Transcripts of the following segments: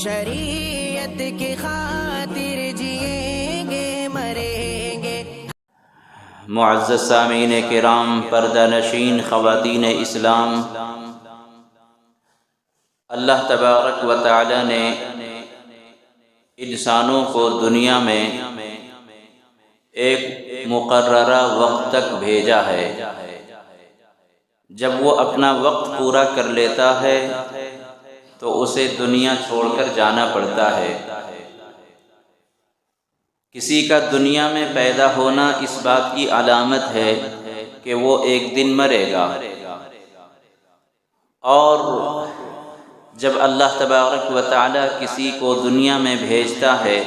شریعت کی خاطر جئیں گے مریں گے۔ معزز سامعین کرام، پردہ نشین خواتین اسلام، اللہ تبارک و تعالی نے انسانوں کو دنیا میں ایک مقررہ وقت تک بھیجا ہے۔ جب وہ اپنا وقت پورا کر لیتا ہے تو اسے دنیا چھوڑ کر جانا پڑتا ہے۔ کسی کا دنیا میں پیدا ہونا اس بات کی علامت ہے کہ وہ ایک دن مرے گا، اور جب اللہ تبارک و تعالی کسی کو دنیا میں بھیجتا ہے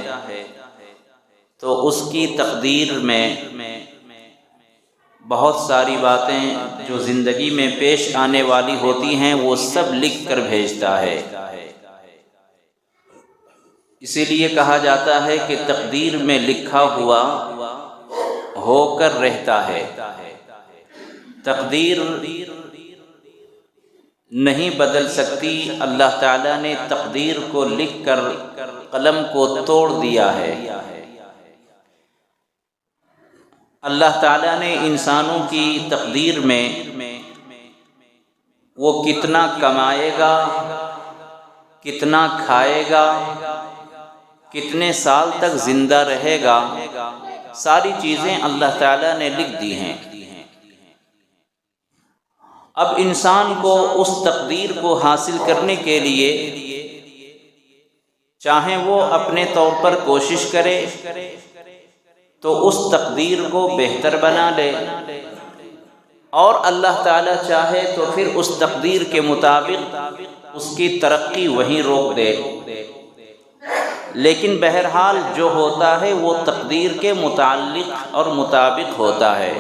تو اس کی تقدیر میں بہت ساری باتیں جو زندگی میں پیش آنے والی ہوتی ہیں وہ سب لکھ کر بھیجتا ہے۔ اسی لیے کہا جاتا ہے کہ تقدیر میں لکھا ہوا ہو کر رہتا ہے۔ تقدیر نہیں بدل سکتی، اللہ تعالیٰ نے تقدیر کو لکھ کر قلم کو توڑ دیا ہے۔ اللہ تعالیٰ نے انسانوں کی تقدیر میں وہ کتنا کمائے گا، کتنا کھائے گا، کتنے سال تک زندہ رہے گا، ساری چیزیں اللہ تعالیٰ نے لکھ دی ہیں۔ اب انسان کو اس تقدیر کو حاصل کرنے کے لیے چاہے وہ اپنے طور پر کوشش کرے تو اس تقدیر کو بہتر بنا لے، اور اللہ تعالیٰ چاہے تو پھر اس تقدیر کے مطابق اس کی ترقی وہیں روک دے۔ لیکن بہرحال جو ہوتا ہے وہ تقدیر کے متعلق اور مطابق ہوتا ہے۔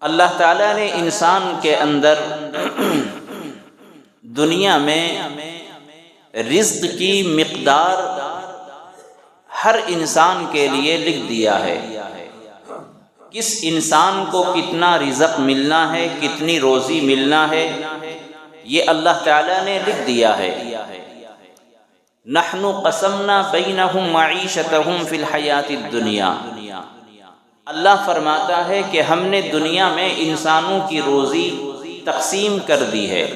اللہ تعالیٰ نے انسان کے اندر دنیا میں رزق کی مقدار ہر انسان کے لیے لکھ دیا ہے۔ کس انسان کو کتنا رزق ملنا ہے، کتنی روزی ملنا ہے، یہ اللہ تعالیٰ نے لکھ دیا ہے۔ نحن قسمنا بینہم معیشتہم فی الحیات الدنیا، اللہ فرماتا ہے کہ ہم نے دنیا میں انسانوں کی روزی تقسیم کر دی ہے،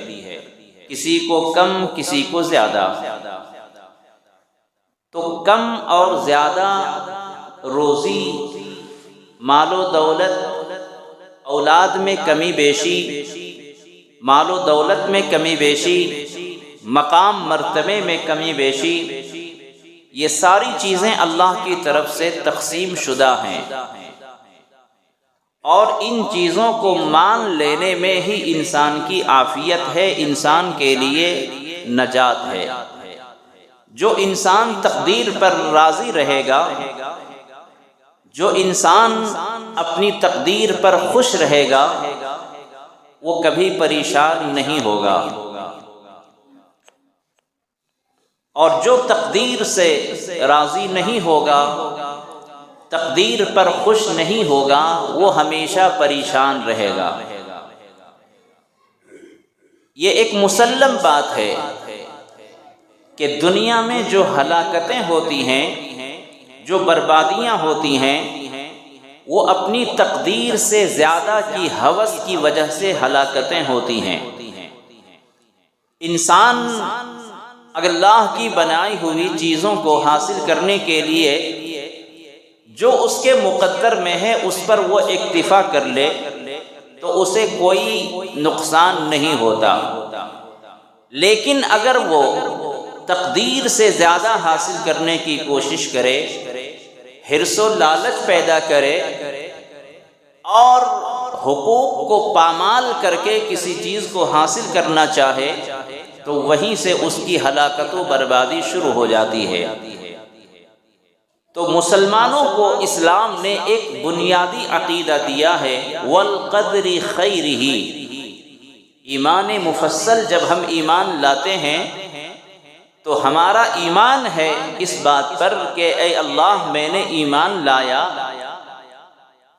کسی کو کم کسی کو زیادہ۔ تو کم اور زیادہ روزی، مال و دولت، اولاد میں کمی بیشی، مال و دولت میں کمی بیشی، مقام مرتبے میں کمی بیشی، یہ ساری چیزیں اللہ کی طرف سے تقسیم شدہ ہیں، اور ان چیزوں کو مان لینے میں ہی انسان کی عافیت ہے، انسان کے لیے نجات ہے۔ جو انسان تقدیر پر راضی رہے گا، جو انسان اپنی تقدیر پر خوش رہے گا، وہ کبھی پریشان نہیں ہوگا، اور جو تقدیر سے راضی نہیں ہوگا، تقدیر پر خوش نہیں ہوگا، وہ ہمیشہ پریشان رہے گا۔ یہ ایک مسلم بات ہے کہ دنیا میں جو ہلاکتیں ہوتی ہیں، جو بربادیاں ہوتی ہیں، وہ اپنی تقدیر سے زیادہ کی ہوس کی وجہ سے ہلاکتیں ہوتی ہیں۔ انسان اگر اللہ کی بنائی ہوئی چیزوں کو حاصل کرنے کے لیے جو اس کے مقدر میں ہے اس پر وہ اکتفا کر لے تو اسے کوئی نقصان نہیں ہوتا، لیکن اگر وہ تقدیر سے زیادہ حاصل کرنے کی کوشش کرے، حرص و لالچ پیدا کرے، اور حقوق کو پامال کر کے کسی چیز کو حاصل کرنا چاہے، تو وہیں سے اس کی ہلاکت و بربادی شروع ہو جاتی ہے۔ تو مسلمانوں کو اسلام نے ایک بنیادی عقیدہ دیا ہے، والقدر خیرہ۔ ایمان مفصل جب ہم ایمان لاتے ہیں تو ہمارا ایمان ہے اس بات پر کہ اے اللہ، میں نے ایمان لایا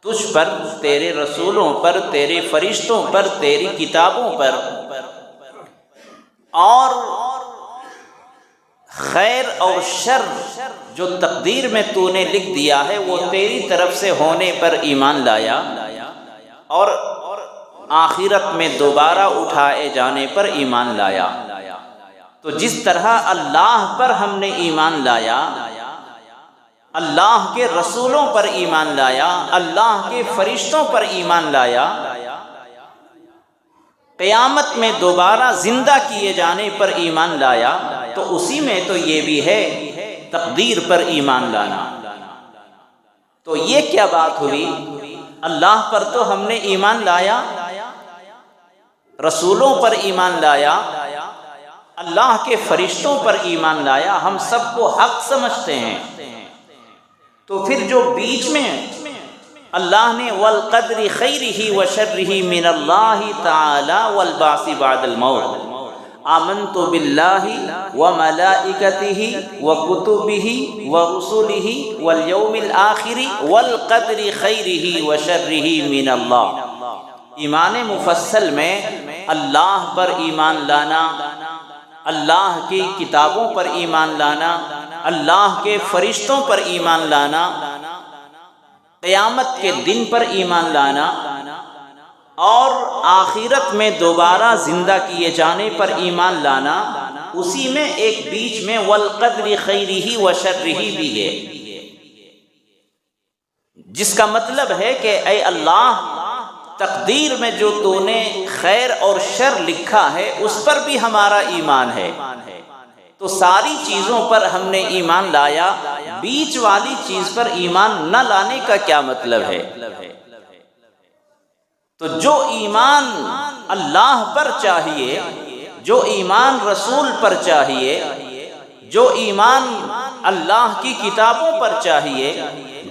تجھ پر، تیرے رسولوں پر، تیرے فرشتوں پر، تیری کتابوں پر، اور خیر اور شر جو تقدیر میں تو نے لکھ دیا ہے وہ تیری طرف سے ہونے پر ایمان لایا، اور آخرت میں دوبارہ اٹھائے جانے پر ایمان لایا۔ تو جس طرح اللہ پر ہم نے ایمان لایا، اللہ کے رسولوں پر ایمان لایا، اللہ کے فرشتوں پر ایمان لایا، قیامت میں دوبارہ زندہ کیے جانے پر ایمان لایا، تو اسی میں تو یہ بھی ہے تقدیر پر ایمان لانا۔ تو یہ کیا بات ہوئی؟ اللہ پر تو ہم نے ایمان لایا، رسولوں پر ایمان لایا، اللہ کے فرشتوں پر ایمان لایا، ہم سب کو حق سمجھتے ہیں۔ تو پھر جو بیچ میں اللہ نے والقدر خیرہ وشرہ من اللہ تعالی والبعث بعد الموت، آمنت باللہ وملائکتہ وکتبہ ورسلہ والیوم الآخر والقدر خیرہ وشرہ من اللہ۔ ایمان مفصل میں اللہ پر ایمان لانا، اللہ کی کتابوں پر ایمان لانا، اللہ کے فرشتوں پر ایمان لانا، قیامت کے دن پر ایمان لانا، اور آخرت میں دوبارہ زندہ کیے جانے پر ایمان لانا، اسی میں ایک بیچ میں والقدر خیرہ وشرہ بھی ہے، جس کا مطلب ہے کہ اے اللہ، تقدیر میں جو تو نے خیر اور شر لکھا ہے اس پر بھی ہمارا ایمان ہے۔ تو ساری چیزوں پر ہم نے ایمان لایا، بیچ والی چیز پر ایمان نہ لانے کا کیا مطلب ہے؟ تو جو ایمان اللہ پر چاہیے، جو ایمان رسول پر چاہیے، جو ایمان اللہ کی کتابوں پر چاہیے،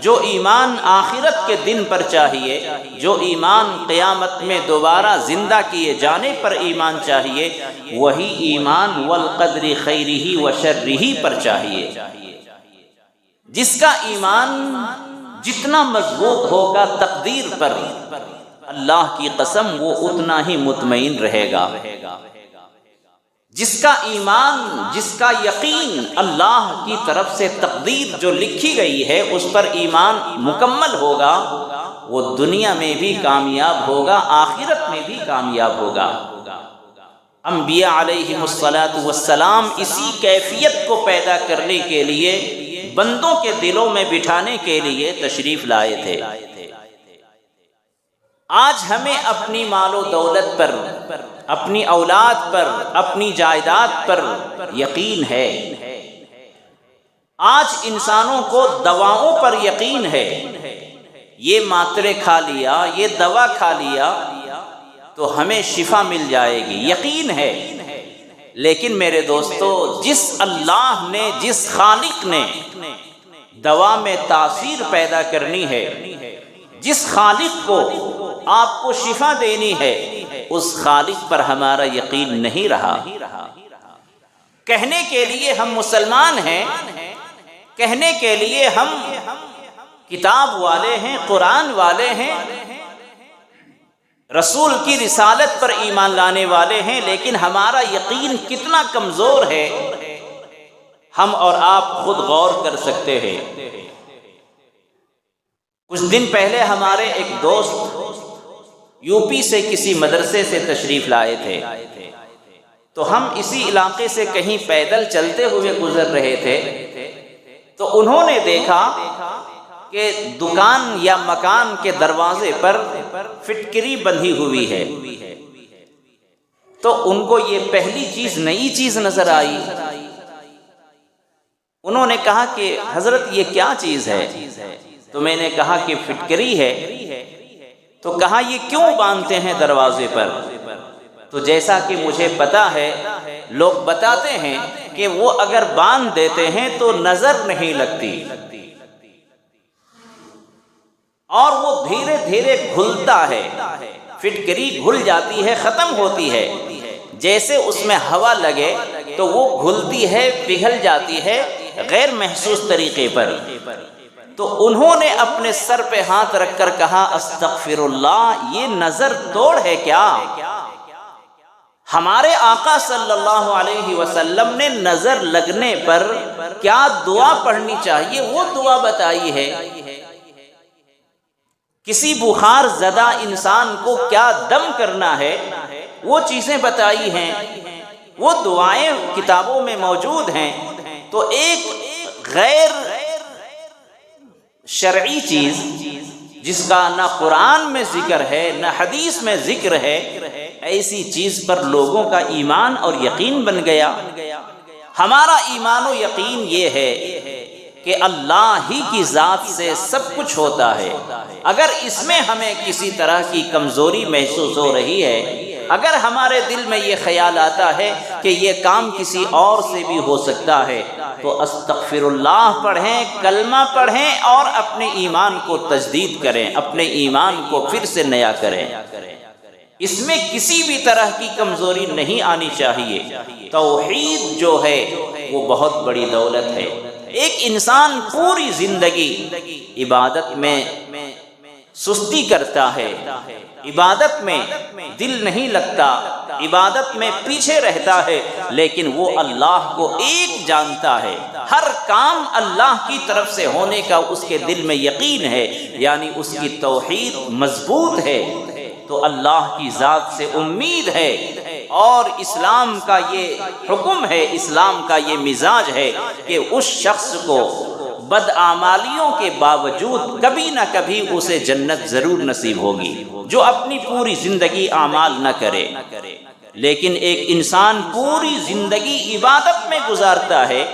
جو ایمان آخرت کے دن پر چاہیے، جو ایمان قیامت میں دوبارہ زندہ کیے جانے پر ایمان چاہیے، وہی ایمان والقدر خیرہ وشرہ پر چاہیے۔ جس کا ایمان جتنا مضبوط ہوگا تقدیر پر، اللہ کی قسم وہ اتنا ہی مطمئن رہے گا۔ جس کا ایمان، جس کا یقین اللہ کی طرف سے تقدیر جو لکھی گئی ہے اس پر ایمان مکمل ہوگا، وہ دنیا میں بھی کامیاب ہوگا، آخرت میں بھی کامیاب ہوگا۔ انبیاء علیہم السلام اسی کیفیت کو پیدا کرنے کے لیے، بندوں کے دلوں میں بٹھانے کے لیے تشریف لائے تھے۔ آج ہمیں اپنی مال و دولت پر، اپنی اولاد پر، اپنی جائیداد پر یقین ہے۔ آج انسانوں کو دواؤں پر یقین ہے، یہ ماترے کھا لیا، یہ دوا کھا لیا تو ہمیں شفا مل جائے گی، یقین ہے۔ لیکن میرے دوستو، جس اللہ نے، جس خالق نے دوا میں تاثیر پیدا کرنی ہے، جس خالق کو آپ کو شفا دینی ہے، اس خالق پر ہمارا یقین نہیں رہا۔ کہنے کے لیے ہم مسلمان ہیں، کہنے کے لیے ہم کتاب والے ہیں، قرآن والے ہیں، رسول کی رسالت پر ایمان لانے والے ہیں، لیکن ہمارا یقین کتنا کمزور ہے، ہم اور آپ خود غور کر سکتے ہیں۔ کچھ دن پہلے ہمارے ایک دوست یو پی سے کسی مدرسے سے تشریف لائے تھے، تو ہم اسی علاقے سے کہیں پیدل چلتے ہوئے گزر رہے تھے، تو انہوں نے دیکھا کہ دکان یا مکان کے دروازے پر فٹکری بندھی ہوئی ہے، تو ان کو یہ پہلی چیز، نئی چیز نظر آئی۔ انہوں نے کہا کہ حضرت یہ کیا چیز ہے؟ تو میں نے کہا کہ فٹکری ہے۔ تو کہا یہ کیوں باندھتے ہیں دروازے پر؟ تو جیسا کہ مجھے پتا ہے، لوگ بتاتے ہیں کہ وہ اگر باندھ دیتے ہیں تو نظر نہیں لگتی، اور وہ دھیرے دھیرے گھلتا ہے، فٹکری گھل جاتی ہے، ختم ہوتی ہے، جیسے اس میں ہوا لگے تو وہ گھلتی ہے، پگھل جاتی ہے غیر محسوس طریقے پر۔ تو انہوں نے اپنے سر پہ ہاتھ رکھ کر کہا استغفر اللہ، یہ نظر توڑ ہے کیا؟ ہمارے آقا صلی اللہ علیہ وسلم نے نظر لگنے پر کیا دعا پڑھنی چاہیے وہ دعا بتائی ہے. کسی بخار زدہ انسان کو کیا دم کرنا ہے وہ چیزیں بتائی ہیں، وہ دعائیں کتابوں میں موجود ہیں. تو ایک غیر شرعی چیز جس کا نہ قرآن میں ذکر ہے نہ حدیث میں ذکر ہے، ایسی چیز پر لوگوں کا ایمان اور یقین بن گیا. ہمارا ایمان و یقین یہ ہے کہ اللہ ہی کی ذات سے سب کچھ ہوتا ہے. اگر اس میں ہمیں کسی طرح کی کمزوری محسوس ہو رہی ہے، اگر ہمارے دل میں یہ خیال آتا ہے کہ یہ کام کسی اور سے بھی ہو سکتا ہے، تو استغفر اللہ پڑھیں، کلمہ پڑھیں اور اپنے ایمان کو تجدید کریں، اپنے ایمان کو پھر سے نیا کریں. اس میں کسی بھی طرح کی کمزوری نہیں آنی چاہیے. توحید جو ہے وہ بہت بڑی دولت ہے. ایک انسان پوری زندگی عبادت میں سستی کرتا ہے، عبادت میں دل نہیں لگتا، عبادت میں پیچھے رہتا ہے، لیکن وہ اللہ کو ایک جانتا ہے، ہر کام اللہ کی طرف سے ہونے کا اس کے دل میں یقین ہے، یعنی اس کی توحید مضبوط ہے، تو اللہ کی ذات سے امید ہے. اور اسلام کا یہ حکم ہے، اسلام کا یہ مزاج ہے کہ اس شخص کو بدعمالیوں کے باوجود کبھی نہ کبھی اسے جنت ضرور نصیب ہوگی، جو اپنی پوری زندگی اعمال نہ کرے. لیکن ایک انسان پوری زندگی عبادت میں گزارتا ہے،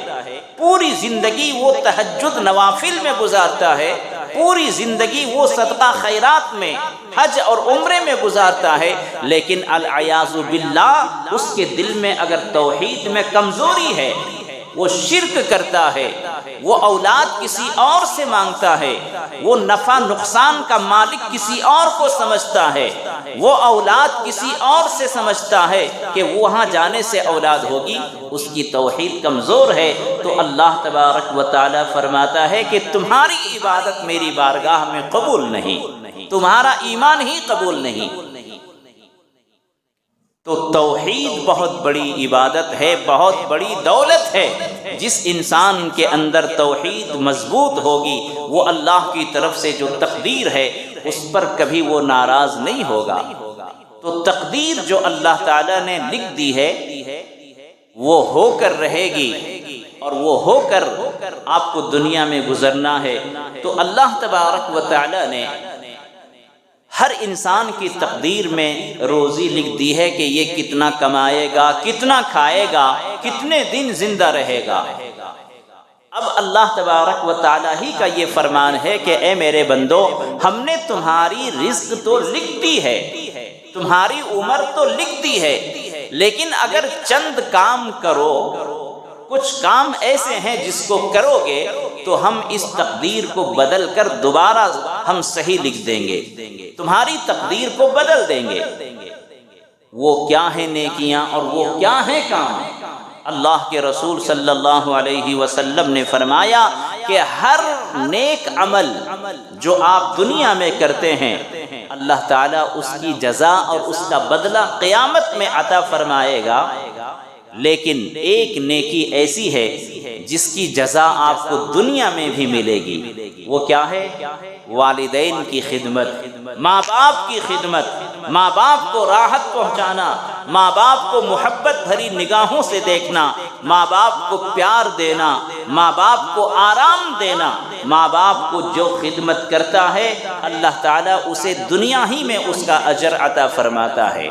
پوری زندگی وہ تہجد نوافل میں گزارتا ہے، پوری زندگی وہ صدقہ خیرات میں، حج اور عمرے میں گزارتا ہے، لیکن العیاذ باللہ اس کے دل میں اگر توحید میں کمزوری ہے، وہ شرک کرتا ہے، وہ اولاد کسی اور سے مانگتا ہے، وہ نفع نقصان کا مالک کسی اور کو سمجھتا ہے، وہ اولاد کسی اور سے سمجھتا ہے کہ وہاں جانے سے اولاد ہوگی، اس کی توحید کمزور ہے. تو اللہ تبارک و تعالی فرماتا ہے کہ تمہاری عبادت میری بارگاہ میں قبول نہیں، تمہارا ایمان ہی قبول نہیں. تو توحید بہت بڑی عبادت ہے، بہت بڑی دولت ہے. جس انسان کے اندر توحید مضبوط ہوگی، وہ اللہ کی طرف سے جو تقدیر ہے اس پر کبھی وہ ناراض نہیں ہوگا. تو تقدیر جو اللہ تعالیٰ نے لکھ دی ہے وہ ہو کر رہے گی، اور وہ ہو کر آپ کو دنیا میں گزرنا ہے. تو اللہ تبارک و تعالیٰ نے ہر انسان کی تقدیر میں روزی لکھ دی ہے کہ یہ کتنا کمائے گا، کتنا کھائے گا، کتنے دن زندہ رہے گا. اب اللہ تبارک و تعالیٰ ہی کا یہ فرمان ہے کہ اے میرے بندو، ہم نے تمہاری رزق تو لکھ دی ہے، تمہاری عمر تو لکھ دی ہے، لیکن اگر چند کام کرو، کچھ کام ایسے ہیں جس کو کرو گے تو ہم اس تقدیر کو بدل کر دوبارہ ہم صحیح لکھ دیں گے، تمہاری تقدیر کو بدل دیں گے. وہ کیا ہیں نیکیاں اور وہ کیا ہیں کام؟ اللہ کے رسول صلی اللہ علیہ وسلم نے فرمایا کہ ہر نیک عمل جو آپ دنیا میں کرتے ہیں، اللہ تعالیٰ اس کی جزا اور اس کا بدلہ قیامت میں عطا فرمائے گا. لیکن ایک نیکی ایسی ہے جس کی جزا آپ کو دنیا میں بھی ملے گی. وہ کیا ہے؟ والدین کی خدمت، ماں باپ کی خدمت، ماں باپ کو راحت پہنچانا، ماں باپ کو محبت بھری نگاہوں سے دیکھنا، ماں باپ کو پیار دینا، ماں باپ کو آرام دینا. ماں باپ کو جو خدمت کرتا ہے اللہ تعالیٰ اسے دنیا ہی میں اس کا اجر عطا فرماتا ہے.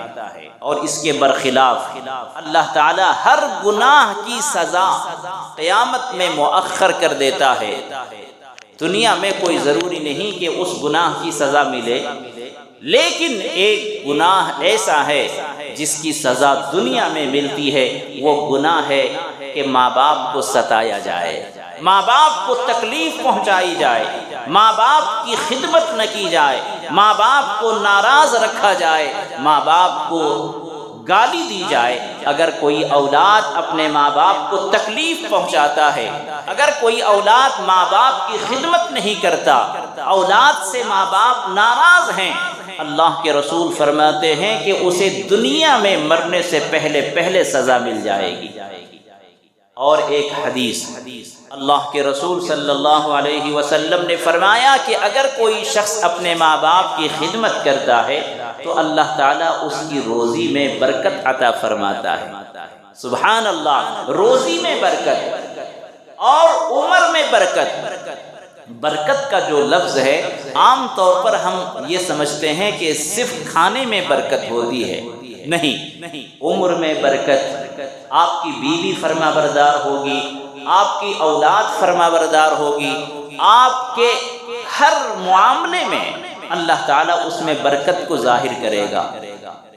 اور اس کے برخلاف اللہ تعالیٰ ہر گناہ کی سزا قیامت میں مؤخر کر دیتا ہے. دنیا میں کوئی ضروری نہیں کہ اس گناہ کی سزا ملے، لیکن ایک گناہ ایسا ہے جس کی سزا دنیا میں ملتی ہے. وہ گناہ ہے کہ ماں باپ کو ستایا جائے، ماں باپ کو تکلیف پہنچائی جائے، ماں باپ کی خدمت نہ کی جائے، ماں باپ کو ناراض رکھا جائے، ماں باپ کو گالی دی جائے. اگر کوئی اولاد اپنے ماں باپ کو تکلیف پہنچاتا ہے، اگر کوئی اولاد ماں باپ کی خدمت نہیں کرتا، اولاد سے ماں باپ ناراض ہیں، اللہ کے رسول فرماتے ہیں کہ اسے دنیا میں مرنے سے پہلے سزا مل جائے گی۔ اور ایک حدیث اللہ کے رسول صلی اللہ علیہ وسلم نے فرمایا کہ اگر کوئی شخص اپنے ماں باپ کی خدمت کرتا ہے تو اللہ تعالیٰ اس کی روزی میں برکت عطا فرماتا ہے۔ سبحان اللہ، روزی میں برکت اور عمر میں برکت۔ برکت کا جو لفظ ہے عام طور پر ہم یہ سمجھتے ہیں کہ صرف کھانے میں برکت ہوتی ہے، نہیں، عمر میں برکت، آپ کی بیوی فرما بردار ہوگی، آپ کی اولاد فرما بردار ہوگی، آپ کے ہر معاملے میں اللہ تعالیٰ اس میں برکت کو ظاہر کرے گا۔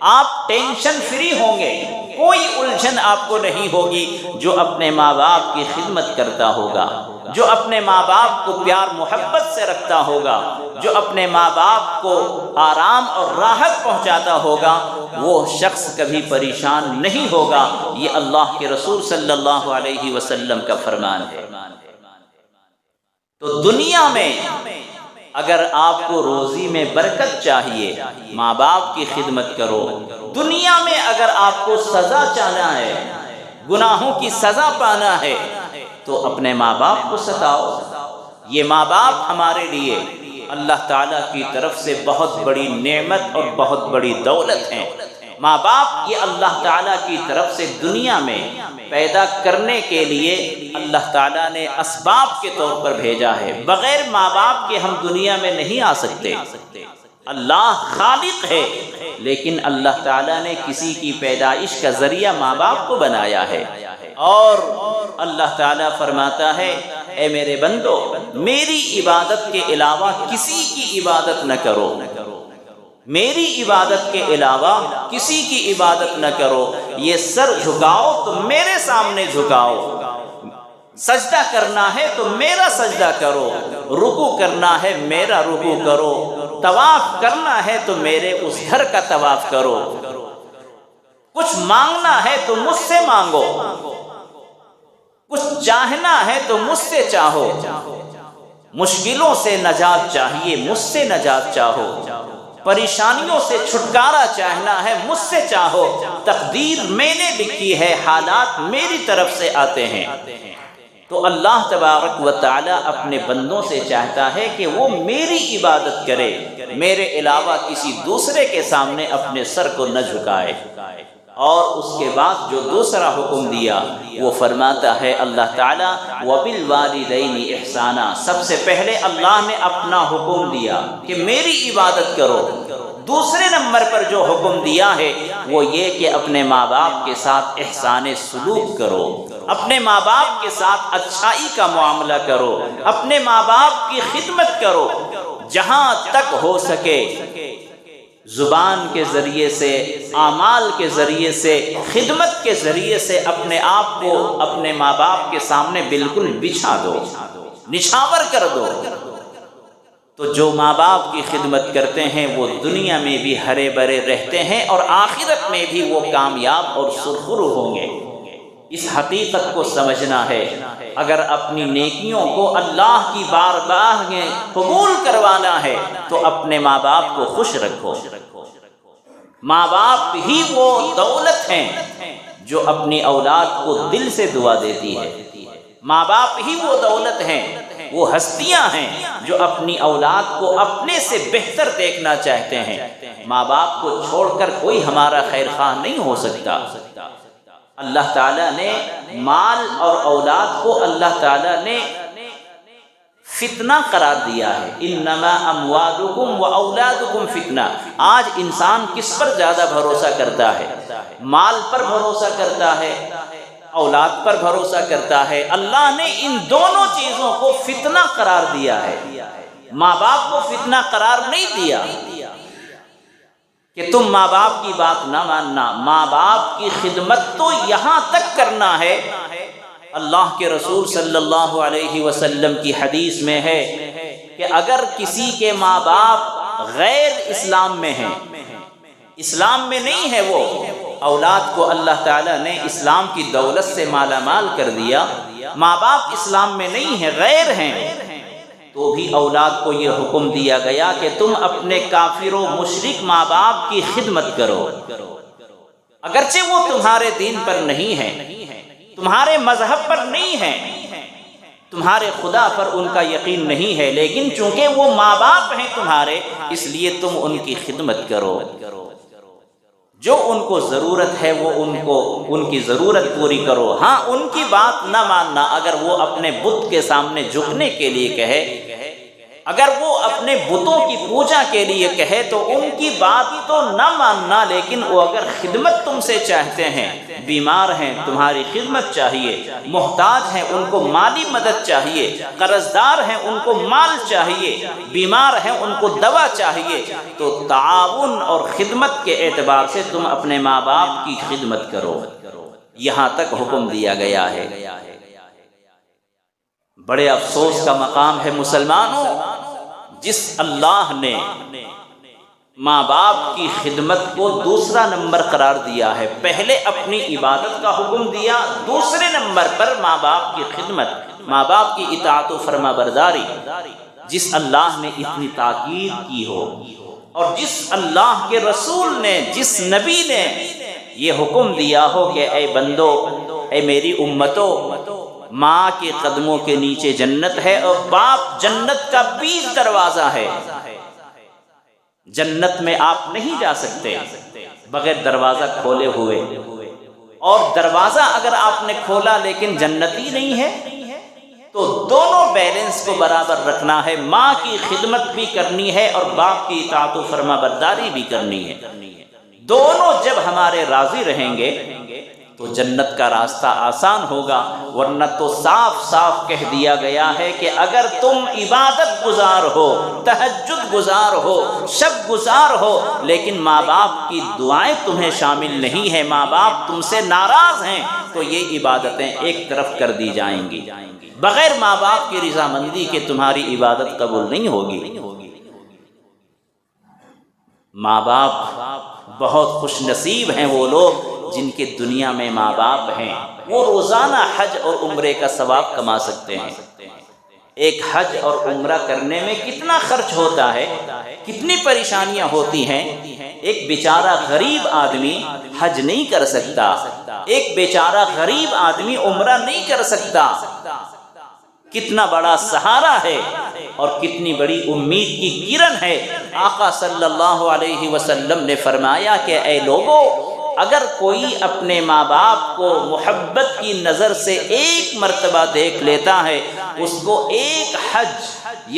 آپ ٹینشن فری ہوں گے، کوئی الجھن آپ کو نہیں ہوگی۔ جو اپنے ماں باپ کی خدمت کرتا ہوگا، جو اپنے ماں باپ کو پیار محبت سے رکھتا ہوگا، جو اپنے ماں باپ کو آرام اور راحت پہنچاتا ہوگا، وہ شخص کبھی پریشان نہیں ہوگا۔ یہ اللہ کے رسول صلی اللہ علیہ وسلم کا فرمان ہے۔ تو دنیا میں اگر آپ کو روزی میں برکت چاہیے، ماں باپ کی خدمت کرو۔ دنیا میں اگر آپ کو سزا چاہنا ہے، گناہوں کی سزا پانا ہے، تو اپنے ماں باپ کو ستاؤ۔ یہ ماں باپ ہمارے لیے اللہ تعالیٰ کی طرف سے بہت بڑی نعمت اور بہت بڑی دولت ہیں۔ ماں باپ یہ اللہ تعالیٰ کی طرف سے دنیا میں پیدا کرنے کے لیے اللہ تعالیٰ نے اسباب کے طور پر بھیجا ہے۔ بغیر ماں باپ کے ہم دنیا میں نہیں آ سکتے۔ اللہ خالق ہے، لیکن اللہ تعالیٰ نے کسی کی پیدائش کا ذریعہ ماں باپ کو بنایا ہے۔ اور اللہ تعالیٰ فرماتا ہے، اے میرے بندو، میری عبادت کے علاوہ کسی کی عبادت نہ کرو، میری عبادت کے علاوہ کسی کی عبادت نہ کرو۔ یہ سر جھکاؤ تو میرے سامنے جھکاؤ، سجدہ کرنا ہے تو میرا سجدہ کرو، رکوع کرنا ہے میرا رکوع کرو، طواف کرنا ہے تو میرے اس گھر کا طواف کرو، کچھ مانگنا ہے تو مجھ سے مانگو، کچھ چاہنا ہے تو مجھ سے چاہو، مشکلوں سے نجات چاہیے مجھ سے نجات چاہو، پریشانیوں سے چھٹکارا چاہنا ہے مجھ سے چاہو۔ تقدیر میں نے لکھی ہے، حالات میری طرف سے آتے ہیں۔ تو اللہ تبارک و تعالی اپنے بندوں سے چاہتا ہے کہ وہ میری عبادت کرے، میرے علاوہ کسی دوسرے کے سامنے اپنے سر کو نہ جھکائے۔ اور اس کے بعد جو دوسرا حکم دیا وہ فرماتا ہے اللہ تعالیٰ وَبِالْوَالِدَيْنِ إِحْسَانًا۔ سب سے پہلے اللہ نے اپنا حکم دیا کہ میری عبادت کرو۔ دوسرے نمبر پر جو حکم دیا ہے وہ یہ کہ اپنے ماں باپ کے ساتھ احسان سلوک کرو، اپنے ماں باپ کے ساتھ اچھائی کا معاملہ کرو، اپنے ماں باپ کی خدمت کرو، جہاں تک ہو سکے زبان کے ذریعے سے، اعمال کے ذریعے سے، خدمت کے ذریعے سے اپنے آپ کو اپنے ماں باپ کے سامنے بالکل بچھا دو، نچھاور کر دو۔ تو جو ماں باپ کی خدمت کرتے ہیں وہ دنیا میں بھی ہرے بھرے رہتے ہیں اور آخرت میں بھی وہ کامیاب اور سرخرو ہوں گے۔ اس حقیقت کو سمجھنا ہے۔ اگر اپنی نیکیوں کو اللہ کی بارگاہ میں قبول کروانا ہے تو اپنے ماں باپ کو خوش رکھو۔ ماں باپ ہی وہ دولت ہیں جو اپنی اولاد کو دل سے دعا دیتی ہے۔ ماں باپ ہی وہ دولت ہیں، وہ ہستیاں ہیں جو اپنی اولاد کو اپنے سے بہتر دیکھنا چاہتے ہیں۔ ماں باپ کو چھوڑ کر کوئی ہمارا خیر خواہ نہیں ہو سکتا۔ اللہ تعالیٰ نے مال اور اولاد کو اللہ تعالیٰ نے فتنہ قرار دیا ہے۔ انما اموالکم و اولادکم فتنہ۔ آج انسان کس پر زیادہ بھروسہ کرتا ہے؟ مال پر بھروسہ کرتا ہے، اولاد پر بھروسہ کرتا ہے۔ اللہ نے ان دونوں چیزوں کو فتنہ قرار دیا ہے، ماں باپ کو فتنہ قرار نہیں دیا کہ تم ماں باپ کی بات نہ ماننا۔ ماں باپ کی خدمت تو یہاں تک کرنا ہے، اللہ کے رسول صلی اللہ علیہ وسلم کی حدیث میں ہے کہ اگر کسی کے ماں باپ غیر اسلام میں ہیں، اسلام میں نہیں ہے، وہ اولاد کو اللہ تعالیٰ نے اسلام کی دولت سے مالا مال کر دیا، ماں باپ اسلام میں نہیں ہے، غیر ہیں، تو تو بھی اولاد کو یہ حکم دیا گیا کہ تم اپنے کافر و مشرک ماں باپ کی خدمت کرو، اگرچہ وہ تمہارے دین پر نہیں ہیں، تمہارے مذہب پر نہیں ہیں، تمہارے خدا پر ان کا یقین نہیں ہے، لیکن چونکہ وہ ماں باپ ہیں تمہارے، اس لیے تم ان کی خدمت کرو، جو ان کو ضرورت ہے وہ ان کی ضرورت پوری کرو۔ ہاں ان کی بات نہ ماننا، اگر وہ اپنے بت کے سامنے جھکنے کے لیے کہے، اگر وہ اپنے بتوں کی پوجا کے لیے کہے تو ان کی بات تو نہ ماننا، لیکن وہ اگر خدمت تم سے چاہتے ہیں، بیمار ہیں تمہاری خدمت چاہیے، محتاج ہیں ان کو مالی مدد چاہیے، قرض دار ہیں ان کو مال چاہیے، بیمار ہیں ان کو دوا چاہیے، تو تعاون اور خدمت کے اعتبار سے تم اپنے ماں باپ کی خدمت کرو، یہاں تک حکم دیا گیا ہے۔ بڑے افسوس کا مقام ہے مسلمانوں، جس اللہ نے ماں باپ کی خدمت کو دوسرا نمبر قرار دیا ہے، پہلے اپنی عبادت کا حکم دیا، دوسرے نمبر پر ماں باپ کی خدمت، ماں باپ کی اطاعت و فرما برداری، جس اللہ نے اتنی تاکید کی ہو، اور جس اللہ کے رسول نے، جس نبی نے یہ حکم دیا ہو کہ اے بندو، اے میری امتو، ماں کے قدموں کے نیچے جنت ہے، اور باپ جنت کا بیچ دروازہ ہے، جنت میں آپ نہیں جا سکتے بغیر دروازہ کھولے ہوئے، اور دروازہ اگر آپ نے کھولا لیکن جنت ہی نہیں ہے، تو دونوں بیلنس کو برابر رکھنا ہے، ماں کی خدمت بھی کرنی ہے اور باپ کی اطاعت و فرما برداری بھی کرنی ہے۔ دونوں جب ہمارے راضی رہیں گے تو جنت کا راستہ آسان ہوگا، ورنہ تو صاف صاف کہہ دیا گیا ہے کہ اگر تم عبادت گزار ہو، تہجد گزار ہو، شب گزار ہو، لیکن ماں باپ کی دعائیں تمہیں شامل نہیں ہیں، ماں باپ تم سے ناراض ہیں، تو یہ عبادتیں ایک طرف کر دی جائیں گی، بغیر ماں باپ کی رضامندی کے تمہاری عبادت قبول نہیں ہوگی۔ ماں باپ بہت خوش نصیب ہیں وہ لوگ جن کے دنیا میں ماں باپ ہیں، وہ روزانہ حج اور عمرے کا ثواب کما سکتے ہیں۔ ایک حج اور عمرہ کرنے میں کتنا خرچ ہوتا ہے، کتنی پریشانیاں ہوتی ہیں، ایک بیچارہ غریب آدمی حج نہیں کر سکتا، ایک بیچارہ غریب آدمی عمرہ نہیں کر سکتا، کتنا بڑا سہارا ہے اور کتنی بڑی امید کی کرن ہے۔ آقا صلی اللہ علیہ وسلم نے فرمایا کہ اے لوگو، اگر کوئی اپنے ماں باپ کو محبت کی نظر سے ایک مرتبہ دیکھ لیتا ہے، اس کو ایک حج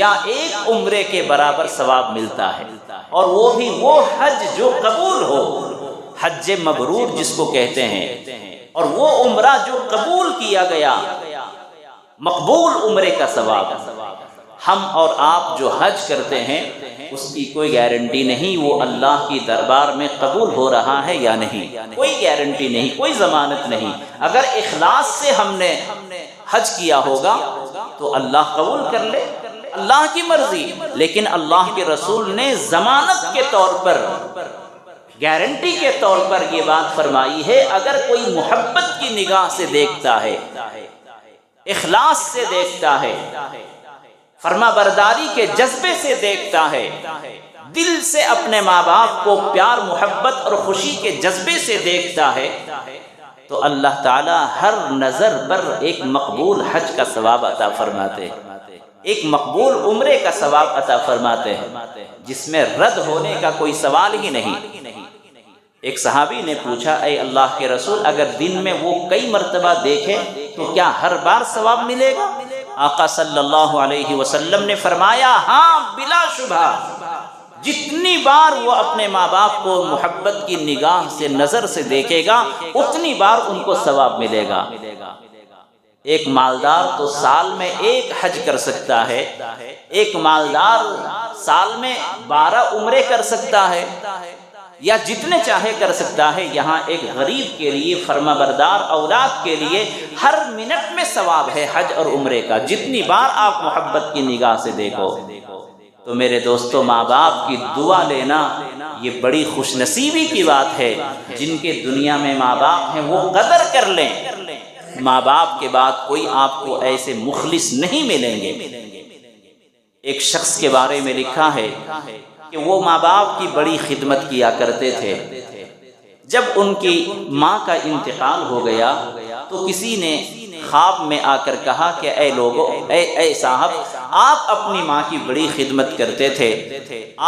یا ایک عمرے کے برابر ثواب ملتا ہے، اور وہ بھی وہ حج جو قبول ہو، حج مبرور جس کو کہتے ہیں، اور وہ عمرہ جو قبول کیا گیا، مقبول عمرے کا ثواب۔ ہم اور آپ جو حج کرتے ہیں اس کی کوئی گارنٹی نہیں وہ اللہ کی دربار میں قبول ہو رہا ہے یا نہیں، کوئی گارنٹی نہیں، کوئی ضمانت نہیں۔ اگر اخلاص سے ہم نے حج کیا ہوگا تو اللہ قبول کر لے، اللہ کی مرضی، لیکن اللہ کے رسول نے ضمانت کے طور پر، گارنٹی کے طور پر یہ بات فرمائی ہے، اگر کوئی محبت کی نگاہ سے دیکھتا ہے، اخلاص سے دیکھتا ہے، فرما برداری کے جذبے سے دیکھتا ہے، دل سے اپنے ماں باپ کو پیار محبت اور خوشی کے جذبے سے دیکھتا ہے، تو اللہ تعالی ہر نظر پر ایک مقبول حج کا ثواب عطا فرماتے ہیں، ایک مقبول عمرے کا ثواب عطا فرماتے ہیں، جس میں رد ہونے کا کوئی سوال ہی نہیں۔ ایک صحابی نے پوچھا، اے اللہ کے رسول، اگر دن میں وہ کئی مرتبہ دیکھے تو کیا ہر بار ثواب ملے گا؟ آقا صلی اللہ علیہ وسلم نے فرمایا، ہاں بلا شبہ، جتنی بار وہ اپنے ماں باپ کو محبت کی نگاہ سے، نظر سے دیکھے گا، اتنی بار ان کو ثواب ملے گا۔ ایک مالدار تو سال میں ایک حج کر سکتا ہے، ایک مالدار سال میں 12 عمرے کر سکتا ہے، یا جتنے چاہے کر سکتا ہے۔ یہاں ایک غریب کے لیے، فرما بردار اولاد کے لیے ہر منٹ میں ثواب ہے حج اور عمرے کا، جتنی بار آپ محبت کی نگاہ سے دیکھو۔ تو میرے دوستو، ماں باپ کی دعا لینا یہ بڑی خوش نصیبی کی بات ہے۔ جن کے دنیا میں ماں باپ ہیں وہ قدر کر لیں، ماں باپ کے بعد کوئی آپ کو ایسے مخلص نہیں ملیں گے۔ ایک شخص کے بارے میں لکھا ہے کہ وہ ماں باپ کی بڑی خدمت کیا کرتے تھے۔ جب ان کی ماں کا انتقال ہو گیا تو کسی نے خواب میں آ کر کہا کہ اے لوگو، اے صاحب، آپ اپنی ماں کی بڑی خدمت کرتے تھے،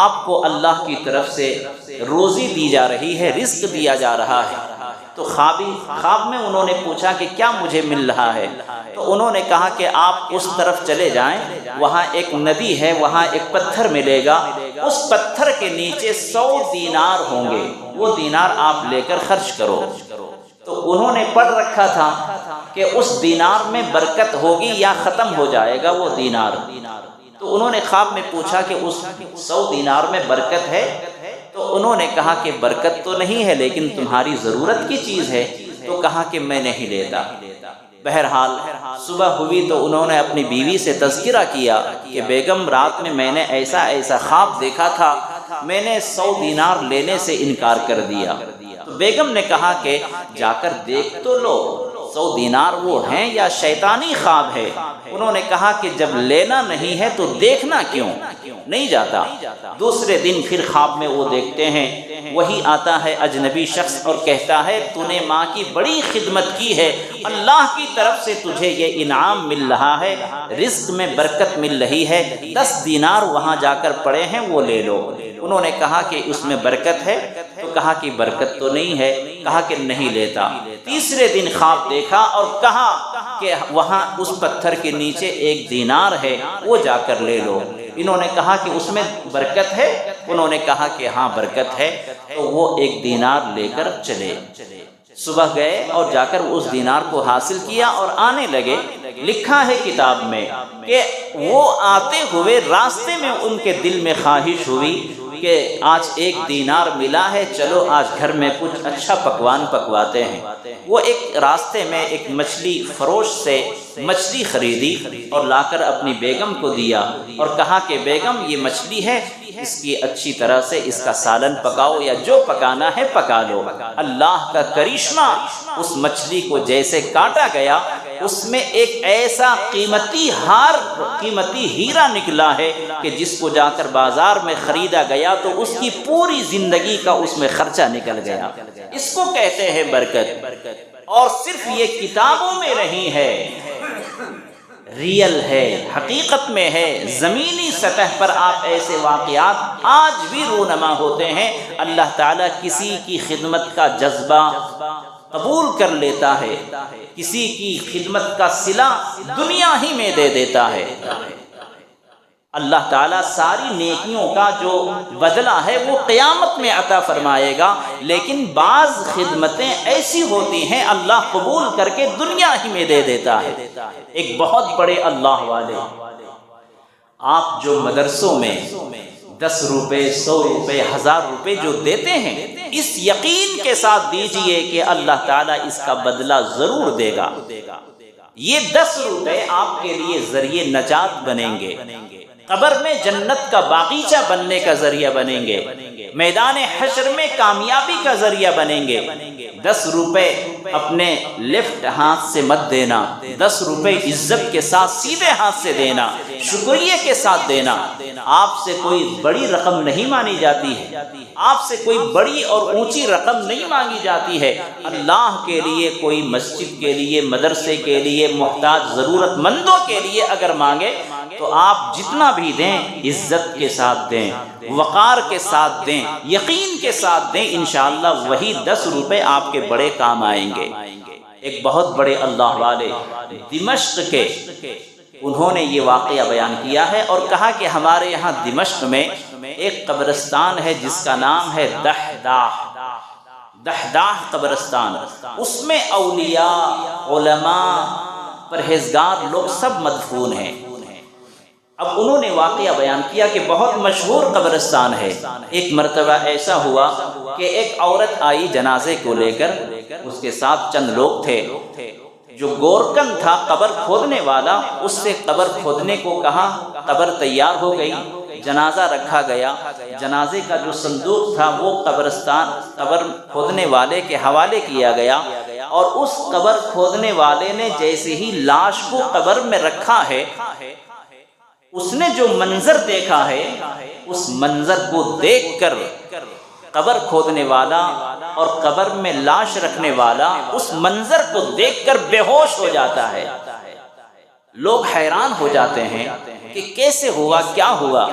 آپ کو اللہ کی طرف سے روزی دی جا رہی ہے، رزق دیا جا رہا ہے۔ تو خواب میں انہوں نے پوچھا کہ کیا مجھے مل رہا ہے؟ تو انہوں نے کہا کہ آپ اس طرف چلے جائیں، وہاں ایک ندی ہے، وہاں ایک پتھر ملے گا، اس پتھر کے نیچے 100 دینار ہوں گے، وہ دینار آپ لے کر خرچ کرو۔ تو انہوں نے پڑھ رکھا تھا کہ اس دینار میں برکت ہوگی یا ختم ہو جائے گا وہ دینار۔ تو انہوں نے خواب میں پوچھا کہ اس 100 دینار میں برکت ہے؟ تو انہوں نے کہا کہ برکت تو نہیں ہے، لیکن تمہاری ضرورت کی چیز ہے۔ تو کہا کہ میں نہیں لیتا۔ بہرحال صبح ہوئی تو انہوں نے اپنی بیوی سے تذکرہ کیا کہ بیگم، رات میں نے ایسا خواب دیکھا تھا، میں نے 100 دینار لینے سے انکار کر دیا۔ تو بیگم نے کہا کہ جا کر دیکھ تو لو 100 دینار وہ ہیں یا شیطانی خواب ہے؟ انہوں نے کہا کہ جب لینا نہیں ہے تو دیکھنا کیوں؟ نہیں جاتا۔ دوسرے دن پھر خواب میں وہ دیکھتے ہیں، وہی آتا ہے اجنبی شخص اور کہتا ہے تو نے ماں کی بڑی خدمت کی ہے، اللہ کی طرف سے تجھے یہ انعام مل رہا ہے، رزق میں برکت مل رہی ہے، 10 دینار وہاں جا کر پڑے ہیں، وہ لے لو۔ انہوں نے کہا کہ اس میں برکت ہے؟ تو کہا کہ برکت تو نہیں ہے۔ کہا کہ نہیں لیتا۔ تیسرے دن خواب دیکھا اور کہا کہ وہاں اس پتھر کے نیچے 1 دینار ہے، وہ جا کر لے لو۔ انہوں نے کہا کہ اس میں برکت ہے؟ انہوں نے کہا کہ ہاں برکت ہے۔ تو وہ 1 دینار لے کر چلے۔ صبح گئے اور جا کر اس دینار کو حاصل کیا اور آنے لگے۔ لکھا ہے کتاب میں کہ وہ آتے ہوئے راستے میں ان کے دل میں خواہش ہوئی کہ آج 1 دینار ملا ہے، چلو آج گھر میں کچھ اچھا پکوان پکواتے ہیں۔ وہ ایک راستے میں ایک مچھلی فروش سے مچھلی خریدی اور لا کر اپنی بیگم کو دیا اور کہا کہ بیگم یہ مچھلی ہے، اس کی اچھی طرح سے اس کا سالن پکاؤ یا جو پکانا ہے پکا لو۔ اللہ کا کرشمہ، اس مچھلی کو جیسے کاٹا گیا اس میں ایک ایسا قیمتی ہیرا نکلا ہے کہ جس کو جا کر بازار میں خریدا گیا تو اس کی پوری زندگی کا اس میں خرچہ نکل گیا۔ اس کو کہتے ہیں برکت، اور صرف یہ کتابوں میں نہیں ہے، ریئل ہے، حقیقت میں ہے۔ زمینی سطح پر آپ ایسے واقعات آج بھی رونما ہوتے ہیں۔ اللہ تعالیٰ کسی کی خدمت کا جذبہ قبول کر لیتا ہے، کسی کی خدمت کا صلہ دنیا ہی میں دے دیتا ہے۔ اللہ تعالیٰ ساری نیکیوں کا جو بدلہ ہے وہ قیامت میں عطا فرمائے گا، لیکن بعض خدمتیں ایسی ہوتی ہیں اللہ قبول کر کے دنیا ہی میں دے دیتا ہے۔ ایک بہت بڑے اللہ والے، آپ جو مدرسوں میں 10 روپے، 100 روپے، 1000 روپے جو دیتے ہیں، اس یقین کے ساتھ دیجئے کہ اللہ تعالیٰ اس کا بدلہ ضرور دے گا۔ یہ 10 روپے آپ کے لیے ذریعے نجات بنیں گے، قبر میں جنت کا باغیچہ بننے کا ذریعہ بنیں گے، میدان حشر میں کامیابی کا ذریعہ بنیں گے۔ 10 روپے اپنے لیفٹ ہاتھ سے مت دینا، 10 روپے عزت کے ساتھ سیدھے ہاتھ سے دینا، شکریہ کے ساتھ دینا۔ آپ سے کوئی بڑی رقم نہیں مانی جاتی ہے، آپ سے کوئی بڑی اور اونچی رقم نہیں مانگی جاتی ہے۔ اللہ کے لیے کوئی مسجد کے لیے، مدرسے کے لیے، محتاج ضرورت مندوں کے لیے اگر مانگے تو آپ جتنا بھی دیں عزت کے ساتھ دیں، وقار کے ساتھ دیں، یقین کے ساتھ دیں، انشاءاللہ وہی 10 روپے آپ کے بڑے کام آئیں گے۔ ایک بہت بڑے اللہ والے دمشق کے، انہوں نے یہ واقعہ بیان کیا ہے اور کہا کہ ہمارے یہاں دمشق میں ایک قبرستان ہے جس کا نام ہے دحداح قبرستان۔ اس میں اولیاء، علماء، پرہیزگار لوگ سب مدفون ہیں۔ اب انہوں نے واقعہ بیان کیا کہ بہت مشہور قبرستان ہے۔ ایک مرتبہ ایسا ہوا کہ ایک عورت آئی جنازے کو لے کر، اس کے ساتھ چند لوگ تھے۔ جو گورکن تھا قبر کھودنے والا، اس سے قبر کھودنے کو کہا، قبر تیار ہو گئی، جنازہ رکھا گیا۔ جنازے کا جو صندوق تھا وہ قبر کھودنے والے کے حوالے کیا گیا، اور اس قبر کھودنے والے نے جیسے ہی لاش کو قبر میں رکھا ہے، اس نے جو منظر دیکھا ہے اس منظر کو دیکھ کر قبر کھودنے والا اور قبر میں لاش رکھنے والا اس منظر کو دیکھ کر بے ہوش ہو جاتا ہے۔ لوگ حیران ہو جاتے ہیں کہ کیسے ہوا، کیا ہوا؟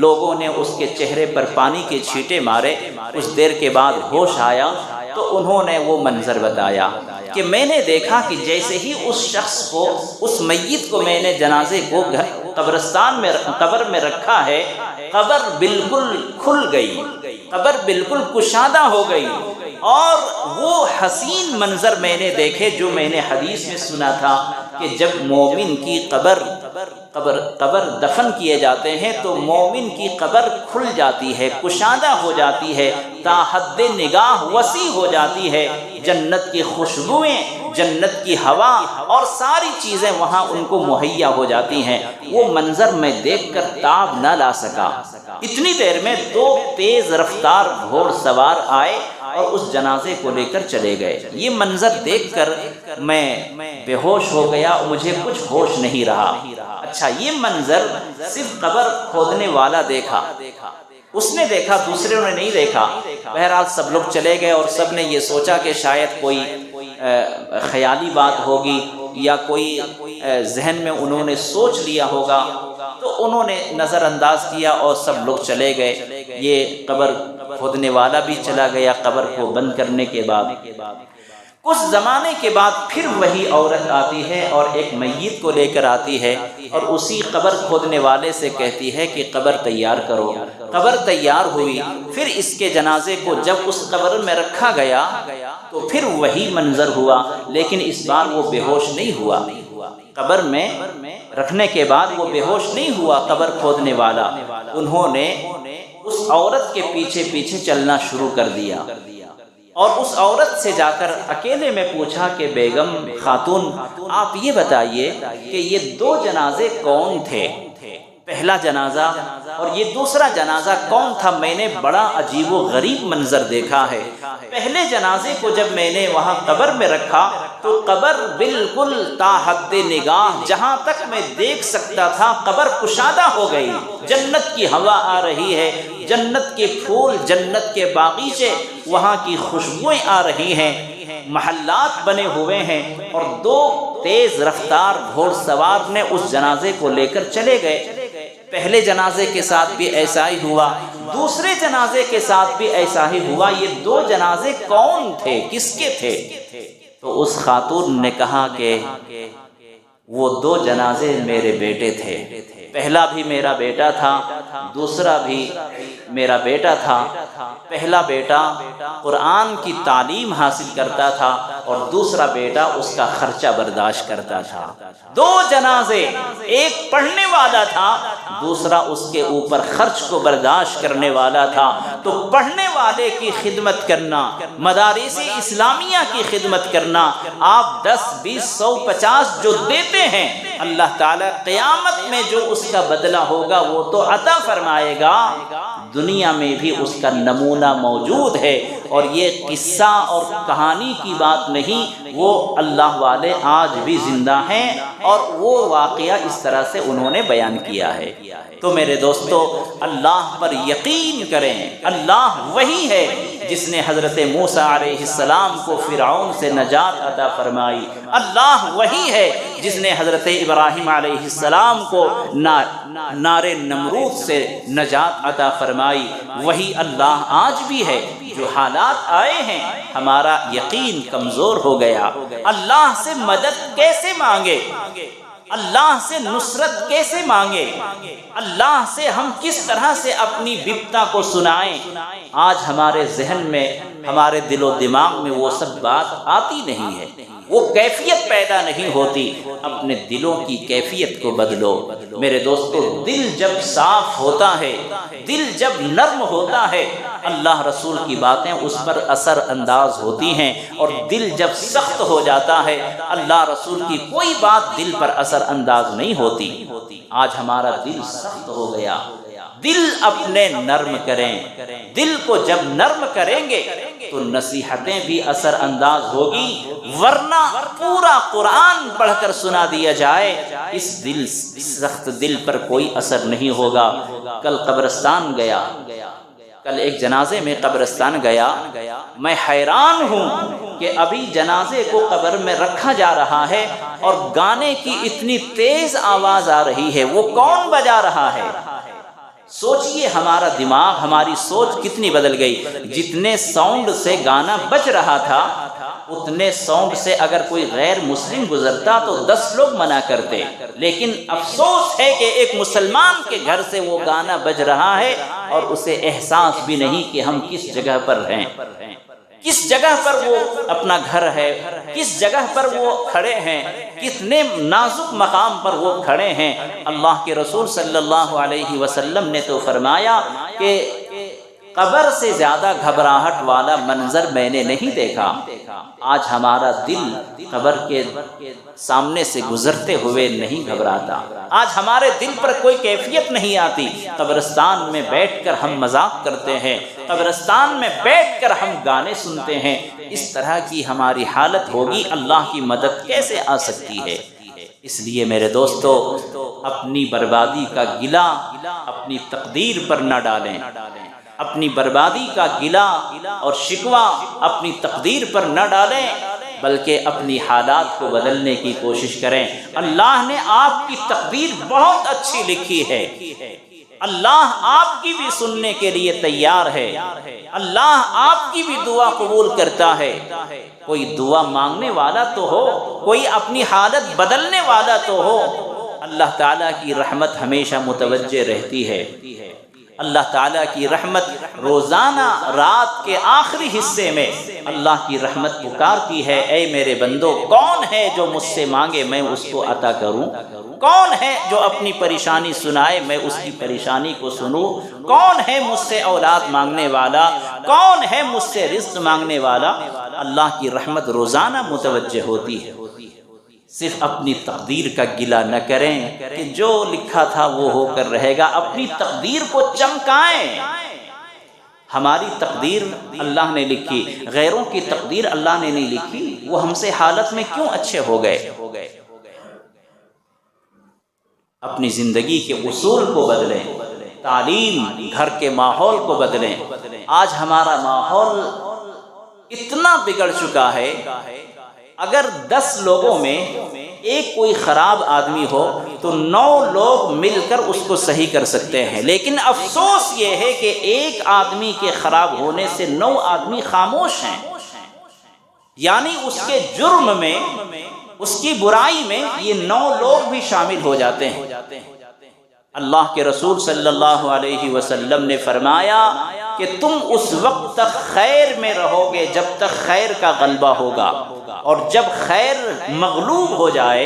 لوگوں نے اس کے چہرے پر پانی کے چھینٹے مارے، کچھ دیر کے بعد ہوش آیا تو انہوں نے وہ منظر بتایا کہ میں نے دیکھا کہ جیسے ہی اس شخص کو، اس میت کو میں نے جنازے کو قبرستان میں، قبر میں رکھا ہے، قبر بالکل کھل گئی، قبر بالکل کشادہ ہو گئی، اور وہ حسین منظر میں نے دیکھے جو میں نے حدیث میں سنا تھا کہ جب مومن کی قبر دفن کیے جاتے ہیں تو مومن کی قبر کھل جاتی ہے، کشادہ ہو جاتی ہے، تا حد نگاہ وسیع ہو جاتی ہے، جنت کی خوشبوئیں، جنت کی ہوا اور ساری چیزیں وہاں ان کو مہیا ہو جاتی ہیں۔ وہ منظر میں دیکھ کر تاب نہ لا سکا۔ اتنی دیر میں 2 تیز رفتار گھوڑ سوار آئے اور اس جنازے کو لے کر چلے گئے۔ یہ منظر دیکھ کر میں بے ہوش ہو گیا، مجھے کچھ ہوش نہیں رہا۔ اچھا، یہ منظر صرف قبر کھودنے والا دیکھا، اس نے دیکھا، دوسروں نے نہیں دیکھا۔ بہرحال سب لوگ چلے گئے اور سب نے یہ سوچا کہ شاید کوئی خیالی بات ہوگی یا کوئی ذہن میں انہوں نے سوچ لیا ہوگا، تو انہوں نے نظر انداز کیا اور سب لوگ چلے گئے۔ یہ قبر کھودنے والا بھی چلا گیا قبر کو بند کرنے کے بعد۔ کچھ زمانے کے بعد پھر وہی عورت آتی ہے اور ایک میت کو لے کر آتی ہے اور اسی قبر کھودنے والے سے کہتی ہے کہ قبر تیار کرو۔ قبر تیار ہوئی، پھر اس کے جنازے کو جب اس قبر میں رکھا گیا تو پھر وہی منظر ہوا، لیکن اس بار وہ بے ہوش نہیں ہوا۔ قبر میں رکھنے کے بعد وہ بے ہوش نہیں ہوا قبر کھودنے والا۔ انہوں نے اس عورت کے پیچھے پیچھے چلنا شروع کر دیا اور اس عورت سے جا کر اکیلے میں پوچھا کہ بیگم، خاتون، آپ یہ بتائیے کہ یہ 2 جنازے کون تھے؟ پہلا جنازہ اور یہ دوسرا جنازہ کون تھا؟ میں نے بڑا عجیب و غریب منظر دیکھا ہے۔ پہلے جنازے کو جب میں نے وہاں قبر میں رکھا تو قبر بالکل تا حد نگاہ، جہاں تک میں دیکھ سکتا تھا قبر کشادہ ہو گئی، جنت کی ہوا آ رہی ہے، جنت کے پھول، جنت کے باغیچے، وہاں کی خوشبوئیں آ رہی ہیں، محلات بنے ہوئے ہیں، اور 2 تیز رفتار گھوڑ سوار نے اس جنازے کو لے کر چلے گئے۔ پہلے جنازے کے ساتھ بھی ایسا ہی ہوا، دوسرے جنازے کے ساتھ بھی ایسا ہی ہوا۔ یہ 2 جنازے کون تھے، کس کے تھے؟ تو اس خاتون نے کہا کہ وہ 2 جنازے میرے بیٹے تھے، پہلا بھی میرا بیٹا تھا، دوسرا بھی میرا بیٹا تھا۔ پہلا بیٹا قرآن کی تعلیم حاصل کرتا تھا اور دوسرا بیٹا اس کا خرچہ برداشت کرتا تھا۔ 2 جنازے، ایک پڑھنے والا تھا، دوسرا اس کے اوپر خرچ کو برداشت کرنے والا تھا۔ تو پڑھنے والے کی خدمت کرنا، مدارس اسلامیہ کی خدمت کرنا، آپ 10، 20، 100، 50 جو دیتے ہیں، اللہ تعالیٰ قیامت میں جو اس کا بدلہ ہوگا وہ تو عطا فرمائے گا، دنیا میں بھی اس کا نمونہ موجود ہے۔ اور یہ قصہ اور کہانی کی بات نہیں، وہ اللہ والے آج بھی زندہ ہیں اور وہ واقعہ اس طرح سے انہوں نے بیان کیا ہے۔ تو میرے دوستو، اللہ پر یقین کریں، اللہ وہی ہے جس نے حضرت موسیٰ علیہ السلام کو فرعون سے نجات عطا فرمائی، اللہ وہی ہے جس نے حضرت ابراہیم علیہ السلام کو نار نمرود سے نجات عطا فرمائی، وہی اللہ آج بھی ہے۔ جو حالات آئے ہیں، ہمارا یقین کمزور ہو گیا، اللہ سے مدد کیسے مانگے، اللہ سے نصرت کیسے مانگے، اللہ سے ہم کس طرح سے اپنی بپتا کو سنائیں؟ آج ہمارے ذہن میں، ہمارے دل و دماغ میں وہ سب بات آتی نہیں ہے، وہ کیفیت پیدا نہیں ہوتی۔ اپنے دلوں کی کیفیت کو بدلو میرے دوستو۔ دل جب صاف ہوتا ہے، دل جب نرم ہوتا ہے، اللہ رسول کی باتیں اس پر اثر انداز ہوتی ہیں، اور دل جب سخت ہو جاتا ہے، اللہ رسول کی کوئی بات دل پر اثر انداز نہیں ہوتی۔ آج ہمارا دل سخت ہو گیا، دل اپنے نرم کریں، دل کو جب نرم کریں گے تو نصیحتیں بھی اثر انداز ہوگی، ورنہ پورا قرآن پڑھ کر سنا دیا جائے اس سخت دل پر کوئی اثر نہیں ہوگا۔ کل قبرستان گیا، کل ایک جنازے میں قبرستان گیا، میں حیران ہوں کہ ابھی جنازے کو قبر میں رکھا جا رہا ہے اور گانے کی اتنی تیز آواز آ رہی ہے، وہ کون بجا رہا ہے؟ سوچئے ہمارا دماغ، ہماری سوچ کتنی بدل گئی۔ جتنے ساؤنڈ سے گانا بج رہا تھا اتنے ساؤنڈ سے اگر کوئی غیر مسلم گزرتا تو 10 لوگ منع کرتے، لیکن افسوس ہے کہ ایک مسلمان کے گھر سے وہ گانا بج رہا ہے اور اسے احساس بھی نہیں کہ ہم کس جگہ پر ہیں، کس جگہ پر وہ اپنا گھر ہے، کس جگہ پر وہ کھڑے ہیں، کتنے نازک مقام پر وہ کھڑے ہیں۔ اللہ کے رسول صلی اللہ علیہ وسلم نے تو فرمایا کہ قبر سے زیادہ گھبراہٹ والا منظر میں نے نہیں دیکھا۔ آج ہمارا دل قبر کے سامنے سے گزرتے ہوئے نہیں گھبراتا، آج ہمارے دل پر کوئی کیفیت نہیں آتی۔ قبرستان میں بیٹھ کر ہم مذاق کرتے ہیں، قبرستان میں بیٹھ کر ہم گانے سنتے ہیں۔ اس طرح کی ہماری حالت ہوگی، اللہ کی مدد کیسے آ سکتی ہے؟ اس لیے میرے دوستو، اپنی بربادی کا گلہ اپنی تقدیر پر نہ ڈالیں، اپنی بربادی کا گلہ اور شکوہ اپنی تقدیر پر نہ ڈالیں، بلکہ اپنی حالات کو بدلنے کی کوشش کریں۔ اللہ نے آپ کی تقدیر بہت اچھی لکھی ہے، اللہ آپ کی بھی سننے کے لیے تیار ہے، اللہ آپ کی بھی دعا قبول کرتا ہے۔ کوئی دعا مانگنے والا تو ہو، کوئی اپنی حالت بدلنے والا تو ہو۔ اللہ تعالیٰ کی رحمت ہمیشہ متوجہ رہتی ہے، اللہ تعالیٰ کی رحمت روزانہ رات کے آخری حصے میں اللہ کی رحمت پکارتی ہے، اے میرے بندو، کون ہے جو مجھ سے مانگے میں اس کو عطا کروں؟ کون ہے جو اپنی پریشانی سنائے میں اس کی پریشانی کو سنوں؟ کون ہے مجھ سے اولاد مانگنے والا؟ کون ہے مجھ سے رزق مانگنے والا؟ اللہ کی رحمت روزانہ متوجہ ہوتی ہے۔ صرف اپنی تقدیر کا گلہ نہ کریں کہ جو لکھا تھا وہ ہو کر رہے گا، اپنی تقدیر کو چمکائیں۔ ہماری تقدیر اللہ نے لکھی، غیروں کی تقدیر اللہ نے نہیں لکھی، وہ ہم سے حالت میں کیوں اچھے ہو گئے؟ اپنی زندگی کے اصول کو بدلیں، تعلیم، گھر کے ماحول کو بدلیں۔ آج ہمارا ماحول اتنا بگڑ چکا ہے، اگر 10 لوگوں میں ایک کوئی خراب آدمی ہو تو 9 لوگ مل کر اس کو صحیح کر سکتے ہیں، لیکن افسوس یہ ہے کہ ایک آدمی کے خراب ہونے سے 9 آدمی خاموش ہیں، یعنی اس کے جرم میں، اس کی برائی میں یہ 9 لوگ بھی شامل ہو جاتے ہیں۔ اللہ کے رسول صلی اللہ علیہ وسلم نے فرمایا کہ تم اس وقت تک خیر میں رہو گے جب تک خیر کا غلبہ ہوگا، اور جب خیر مغلوب ہو جائے،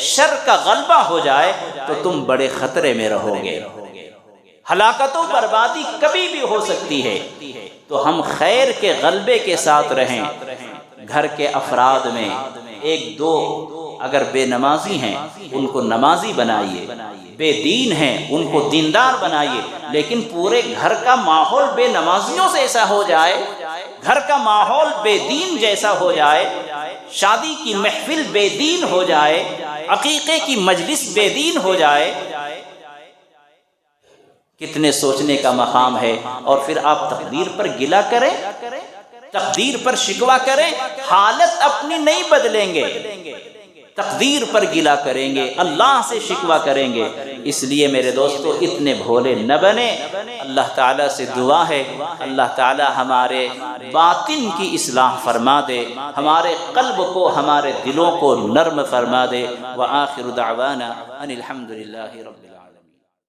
شر کا غلبہ ہو جائے تو تم بڑے خطرے میں رہو گے۔ ہلاکت و بربادی کبھی بھی ہو سکتی ہے، تو ہم خیر کے غلبے کے ساتھ رہیں۔ گھر کے افراد میں 1-2 اگر بے نمازی ہیں ان کو نمازی بنائیے، بے دین ہیں ان کو دیندار بنائیے، لیکن پورے گھر کا ماحول بے نمازیوں سے ایسا ہو جائے، گھر کا ماحول بے دین جیسا ہو جائے، شادی کی محفل بے دین ہو جائے، عقیقے کی مجلس بے دین ہو جائے، کتنے سوچنے کا مقام ہے۔ اور پھر آپ تقدیر پر گلہ کریں، تقدیر پر شکوہ کریں، حالت اپنی نہیں بدلیں گے، تقدیر پر گلہ کریں گے، اللہ سے شکوہ کریں گے۔ اس لیے میرے دوستو اتنے بھولے نہ بنے۔ اللہ تعالیٰ سے دعا ہے اللہ تعالیٰ ہمارے باطن کی اصلاح فرما دے، ہمارے قلب کو، ہمارے دلوں کو نرم فرما دے۔ وآخر دعوانا ان الحمد للہ رب العالمین۔